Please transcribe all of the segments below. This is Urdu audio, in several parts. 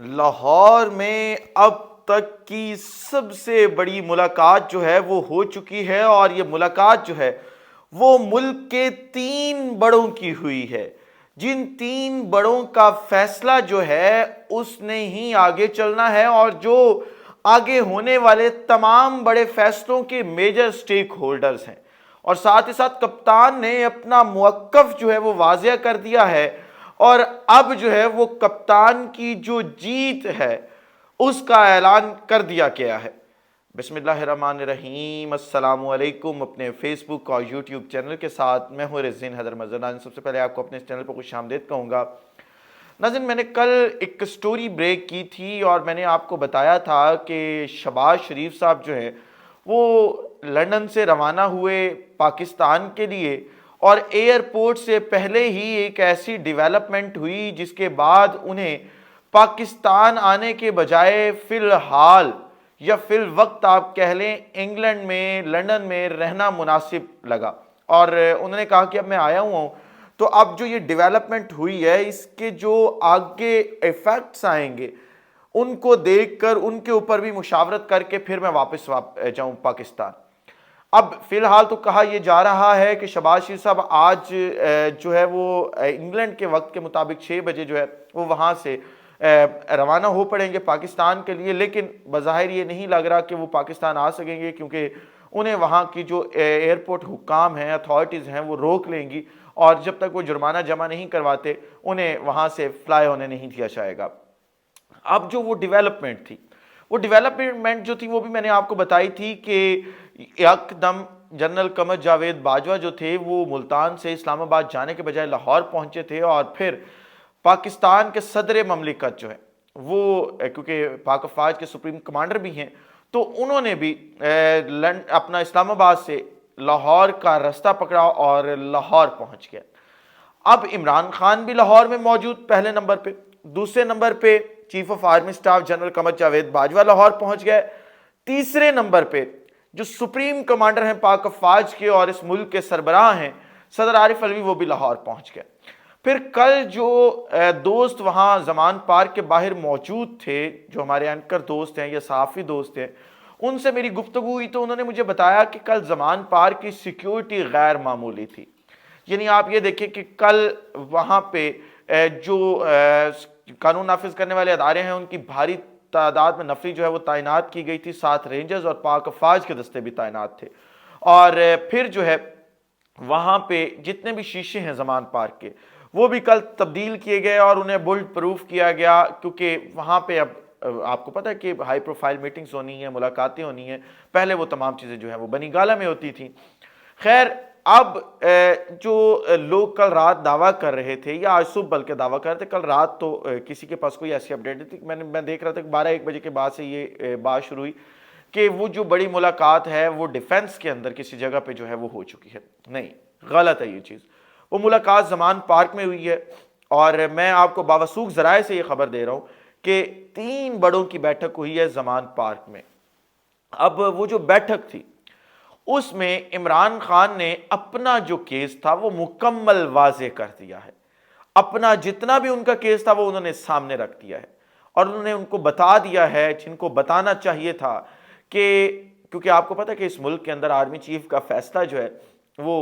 لاہور میں اب تک کی سب سے بڑی ملاقات جو ہے وہ ہو چکی ہے، اور یہ ملاقات جو ہے وہ ملک کے 3 بڑوں کی ہوئی ہے، جن 3 بڑوں کا فیصلہ جو ہے اس نے ہی آگے چلنا ہے، اور جو آگے ہونے والے تمام بڑے فیصلوں کے میجر سٹیک ہولڈرز ہیں۔ اور ساتھ ہی ساتھ کپتان نے اپنا موقف جو ہے وہ واضح کر دیا ہے، اور اب جو ہے وہ کپتان کی جو جیت ہے اس کا اعلان کر دیا گیا ہے۔ بسم اللہ الرحمن الرحیم، السلام علیکم۔ اپنے فیس بک اور یوٹیوب چینل کے ساتھ میں ہوں رزین حیدر مزدان۔ سب سے پہلے آپ کو اپنے اس چینل پر خوش آمدید کہوں گا۔ ناظرین، میں نے کل ایک سٹوری بریک کی تھی اور میں نے آپ کو بتایا تھا کہ شہباز شریف صاحب جو ہیں وہ لندن سے روانہ ہوئے پاکستان کے لیے، اور ایئرپورٹ سے پہلے ہی ایک ایسی ڈیولپمنٹ ہوئی جس کے بعد انہیں پاکستان آنے کے بجائے فی الحال یا فی الوقت آپ کہہ لیں انگلینڈ میں لندن میں رہنا مناسب لگا، اور انہوں نے کہا کہ اب میں آیا ہوں تو اب جو یہ ڈیولپمنٹ ہوئی ہے اس کے جو آگے ایفیکٹس آئیں گے ان کو دیکھ کر ان کے اوپر بھی مشاورت کر کے پھر میں واپس جاؤں پاکستان۔ اب فی الحال تو کہا یہ جا رہا ہے کہ شہباز شریف صاحب آج جو ہے وہ انگلینڈ کے وقت کے مطابق 6 بجے جو ہے وہ وہاں سے روانہ ہو پڑیں گے پاکستان کے لیے، لیکن بظاہر یہ نہیں لگ رہا کہ وہ پاکستان آ سکیں گے، کیونکہ انہیں وہاں کی جو ایئرپورٹ حکام ہیں، اتھارٹیز ہیں، وہ روک لیں گی، اور جب تک وہ جرمانہ جمع نہیں کرواتے انہیں وہاں سے فلائی ہونے نہیں دیا جائے گا۔ اب جو وہ ڈیولپمنٹ تھی، وہ ڈیولپمنٹ جو تھی وہ بھی میں نے آپ کو بتائی تھی کہ یکدم جنرل قمر جاوید باجوہ جو تھے وہ ملتان سے اسلام آباد جانے کے بجائے لاہور پہنچے تھے، اور پھر پاکستان کے صدر مملکت جو ہے وہ کیونکہ پاک افواج کے سپریم کمانڈر بھی ہیں تو انہوں نے بھی اپنا اسلام آباد سے لاہور کا راستہ پکڑا اور لاہور پہنچ گیا۔ اب عمران خان بھی لاہور میں موجود پہلے نمبر پہ، دوسرے نمبر پہ chief of army staff general Qamar Javed Bajwa Lahore پہنچ گئے، تیسرے نمبر پہ جو سپریم کمانڈر ہیں پاک افواج کے اور اس ملک کے سربراہ ہیں صدر عارف علوی، وہ بھی لاہور پہنچ گئے۔ پھر کل جو دوست وہاں زمان پارک کے باہر موجود تھے، جو ہمارے اینکر دوست ہیں یا صحافی دوست ہیں، ان سے میری گفتگو ہوئی تو انہوں نے مجھے بتایا کہ کل زمان پارک کی سیکیورٹی غیر معمولی تھی۔ یعنی آپ یہ دیکھیں کہ کل وہاں پہ جو قانون نافذ کرنے والے ادارے ہیں ان کی بھاری تعداد میں نفری جو ہے وہ تعینات کی گئی تھی، ساتھ رینجرز اور پاک افواج کے دستے بھی تعینات تھے، اور پھر جو ہے وہاں پہ جتنے بھی شیشے ہیں زمان پارک کے وہ بھی کل تبدیل کیے گئے اور انہیں بلڈ پروف کیا گیا، کیونکہ وہاں پہ اب آپ کو پتہ ہے کہ ہائی پروفائل میٹنگز ہونی ہیں، ملاقاتیں ہونی ہیں، پہلے وہ تمام چیزیں جو ہیں وہ بنی گالہ میں ہوتی تھیں۔ خیر، اب جو لوگ کل رات دعویٰ کر رہے تھے یا آج صبح بلکہ دعویٰ کر رہے تھے، کل رات تو کسی کے پاس کوئی ایسی اپڈیٹ نہیں تھی، میں دیکھ رہا تھا کہ 12-1 بجے کے بعد سے یہ بات شروع ہوئی کہ وہ جو بڑی ملاقات ہے وہ ڈیفنس کے اندر کسی جگہ پہ جو ہے وہ ہو چکی ہے۔ نہیں، غلط ہے یہ چیز، وہ ملاقات زمان پارک میں ہوئی ہے، اور میں آپ کو باوثوق ذرائع سے یہ خبر دے رہا ہوں کہ 3 بڑوں کی بیٹھک ہوئی ہے زمان پارک میں۔ اب وہ جو بیٹھک تھی اس میں عمران خان نے اپنا جو کیس تھا وہ مکمل واضح کر دیا ہے، اپنا جتنا بھی ان کا کیس تھا وہ انہوں نے سامنے رکھ دیا ہے، اور انہوں نے ان کو بتا دیا ہے جن کو بتانا چاہیے تھا، کہ کیونکہ آپ کو پتہ ہے کہ اس ملک کے اندر آرمی چیف کا فیصلہ جو ہے وہ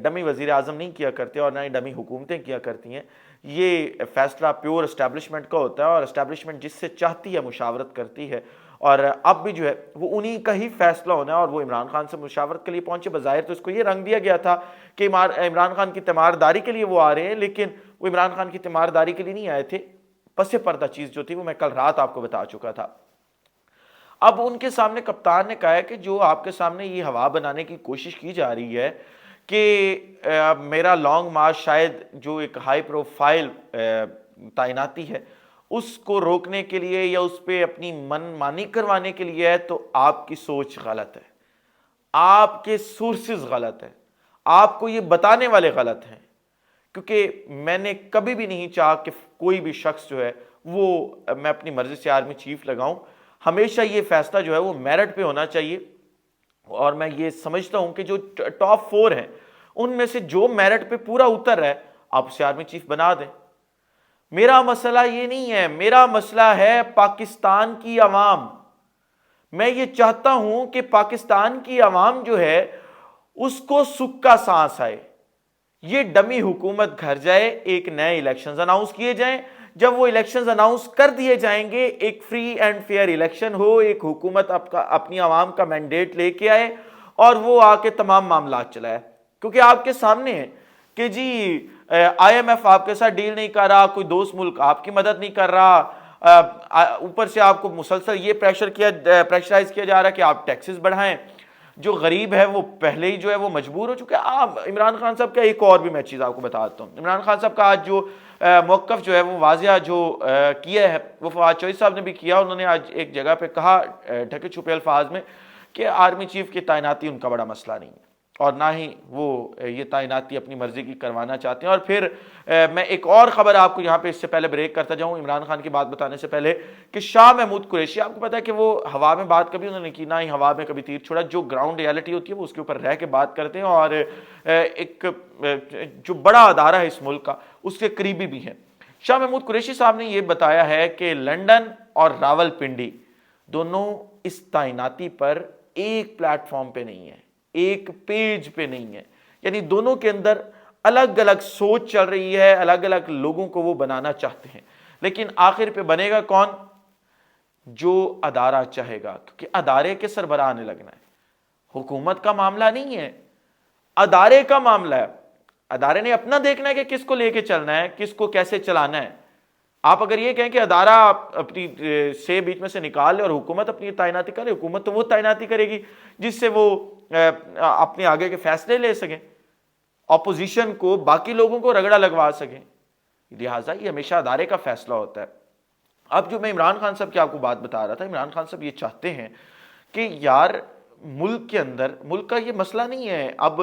ڈمی وزیر اعظم نہیں کیا کرتے اور نہ ہی ڈمی حکومتیں کیا کرتی ہیں، یہ فیصلہ پیور اسٹیبلشمنٹ کا ہوتا ہے، اور اسٹیبلشمنٹ جس سے چاہتی ہے مشاورت کرتی ہے، اور اب بھی جو ہے وہ انہی کا ہی فیصلہ ہونا ہے، اور وہ عمران خان سے مشاورت کے لیے پہنچے۔ بظاہر تو اس کو یہ رنگ دیا گیا تھا کہ عمران خان کی تیمارداری کے لیے وہ آ رہے ہیں، لیکن وہ عمران خان کی تیمارداری کے لیے نہیں آئے تھے، پس پردہ چیز جو تھی وہ میں کل رات آپ کو بتا چکا تھا۔ اب ان کے سامنے کپتان نے کہا ہے کہ جو آپ کے سامنے یہ ہوا بنانے کی کوشش کی جا رہی ہے کہ میرا لانگ مارچ شاید جو ایک ہائی پروفائل تعیناتی ہے اس کو روکنے کے لیے یا اس پہ اپنی من مانی کروانے کے لیے ہے، تو آپ کی سوچ غلط ہے، آپ کے سورسز غلط ہیں، آپ کو یہ بتانے والے غلط ہیں، کیونکہ میں نے کبھی بھی نہیں چاہا کہ کوئی بھی شخص جو ہے وہ میں اپنی مرضی سے آرمی چیف لگاؤں۔ ہمیشہ یہ فیصلہ جو ہے وہ میرٹ پہ ہونا چاہیے، اور میں یہ سمجھتا ہوں کہ جو ٹاپ 4 ہیں ان میں سے جو میرٹ پہ پورا اتر رہا ہے آپ اسے آرمی چیف بنا دیں۔ میرا مسئلہ یہ نہیں ہے، میرا مسئلہ ہے پاکستان کی عوام۔ میں یہ چاہتا ہوں کہ پاکستان کی عوام جو ہے اس کو سکھ کا سانس آئے، یہ ڈمی حکومت گھر جائے، ایک نئے الیکشنز اناؤنس کیے جائیں۔ جب وہ الیکشنز اناؤنس کر دیے جائیں گے، ایک فری اینڈ فیئر الیکشن ہو، ایک حکومت اپنی عوام کا مینڈیٹ لے کے آئے اور وہ آ کے تمام معاملات چلائے۔ کیونکہ آپ کے سامنے ہے کہ جی آئی ایم ایف آپ کے ساتھ ڈیل نہیں کر رہا، کوئی دوست ملک آپ کی مدد نہیں کر رہا، اوپر سے آپ کو مسلسل یہ پریشرائز کیا جا رہا ہے کہ آپ ٹیکسز بڑھائیں۔ جو غریب ہے وہ پہلے ہی جو ہے وہ مجبور ہو چکے ہیں۔ عمران خان صاحب کا ایک اور بھی میں چیز آپ کو بتاتا ہوں۔ عمران خان صاحب کا آج جو موقف جو ہے وہ واضح جو کیا ہے وہ فواد چوہدری صاحب نے بھی کیا۔ انہوں نے آج ایک جگہ پہ کہا ڈھکے چھپے الفاظ میں کہ آرمی چیف کی تعیناتی ان کا بڑا مسئلہ نہیں ہے، اور نہ ہی وہ یہ تعیناتی اپنی مرضی کی کروانا چاہتے ہیں۔ اور پھر میں ایک اور خبر آپ کو یہاں پہ اس سے پہلے بریک کرتا جاؤں عمران خان کی بات بتانے سے پہلے، کہ شاہ محمود قریشی، آپ کو پتا ہے کہ وہ ہوا میں بات کبھی انہوں نے کی، نہ ہی ہوا میں کبھی تیر چھوڑا۔ جو گراؤنڈ ریالٹی ہوتی ہے وہ اس کے اوپر رہ کے بات کرتے ہیں، اور ایک جو بڑا ادارہ ہے اس ملک کا اس کے قریبی بھی ہیں۔ شاہ محمود قریشی صاحب نے یہ بتایا ہے کہ لنڈن اور راول پنڈی دونوں اس تعیناتی پر ایک پلیٹ فارم پہ نہیں ہے، ایک پیج پہ نہیں ہے، یعنی دونوں کے اندر الگ الگ سوچ چل رہی ہے، الگ الگ لوگوں کو وہ بنانا چاہتے ہیں۔ لیکن آخر پہ بنے گا کون؟ جو ادارہ چاہے گا، کیونکہ ادارے کے سربراہ نے لگنا ہے۔ حکومت کا معاملہ نہیں ہے، ادارے کا معاملہ ہے۔ ادارے نے اپنا دیکھنا ہے کہ کس کو لے کے چلنا ہے، کس کو کیسے چلانا ہے۔ آپ اگر یہ کہیں کہ ادارہ اپنی سے بیچ میں سے نکال لے اور حکومت اپنی تعیناتی کرے، حکومت تو وہ تعیناتی کرے گی جس سے وہ اپنے آگے کے فیصلے لے سکیں، اپوزیشن کو، باقی لوگوں کو رگڑا لگوا سکیں۔ لہٰذا یہ ہمیشہ ادارے کا فیصلہ ہوتا ہے۔ اب جو میں عمران خان صاحب کی آپ کو بات بتا رہا تھا، عمران خان صاحب یہ چاہتے ہیں کہ یار ملک کے اندر، ملک کا یہ مسئلہ نہیں ہے اب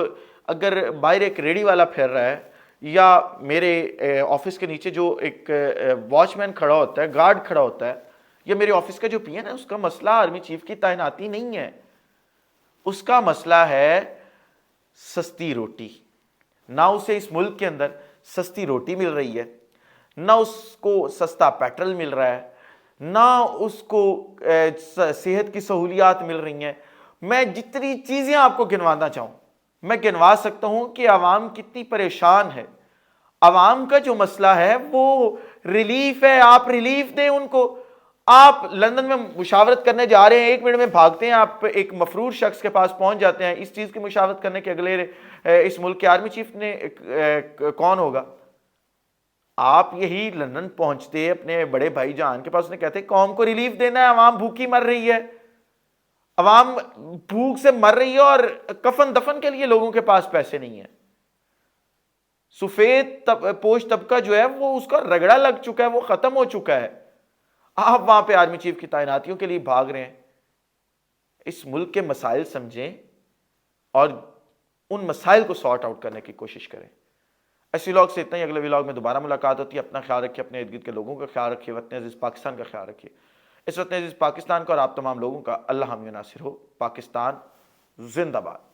اگر باہر ایک ریڑھی والا پھر رہا ہے یا میرے آفس کے نیچے جو ایک واچ مین کھڑا ہوتا ہے، گارڈ کھڑا ہوتا ہے، یا میرے آفس کا جو پی این ہے، اس کا مسئلہ آرمی چیف کی تعیناتی نہیں ہے، اس کا مسئلہ ہے سستی روٹی۔ نہ اسے اس ملک کے اندر سستی روٹی مل رہی ہے، نہ اس کو سستا پیٹرول مل رہا ہے، نہ اس کو صحت کی سہولیات مل رہی ہیں۔ میں جتنی چیزیں آپ کو گنوانا چاہوں میں گنوا سکتا ہوں کہ عوام کتنی پریشان ہے۔ عوام کا جو مسئلہ ہے وہ ریلیف ہے، آپ ریلیف دیں ان کو۔ آپ لندن میں مشاورت کرنے جا رہے ہیں، 1 منٹ میں بھاگتے ہیں، آپ ایک مفرور شخص کے پاس پہنچ جاتے ہیں اس چیز کی مشاورت کرنے کے اگلے اس ملک کے آرمی چیف نے کون ہوگا؟ آپ یہی لندن پہنچتے اپنے بڑے بھائی جان کے پاس، انہیں کہتے قوم کو ریلیف دینا ہے، عوام بھوکی مر رہی ہے، عوام بھوک سے مر رہی ہے اور کفن دفن کے لیے لوگوں کے پاس پیسے نہیں ہیں۔ سفید پوش طبقہ جو ہے وہ اس کا رگڑا لگ چکا ہے، وہ ختم ہو چکا ہے۔ آپ وہاں پہ آرمی چیف کی تعیناتیوں کے لیے بھاگ رہے ہیں۔ اس ملک کے مسائل سمجھیں اور ان مسائل کو سارٹ آؤٹ کرنے کی کوشش کریں۔ ایسی ولاگ سے اتنا ہی، اگلے ولاگ میں دوبارہ ملاقات ہوتی ہے۔ اپنا خیال رکھیے، اپنے ارد گرد کے لوگوں کا خیال رکھیے، وطن عزیز پاکستان کا خیال رکھیے۔ اس وطن عزیز پاکستان کا اور آپ تمام لوگوں کا اللہ حامی و ناصر ہو۔ پاکستان زندہ باد۔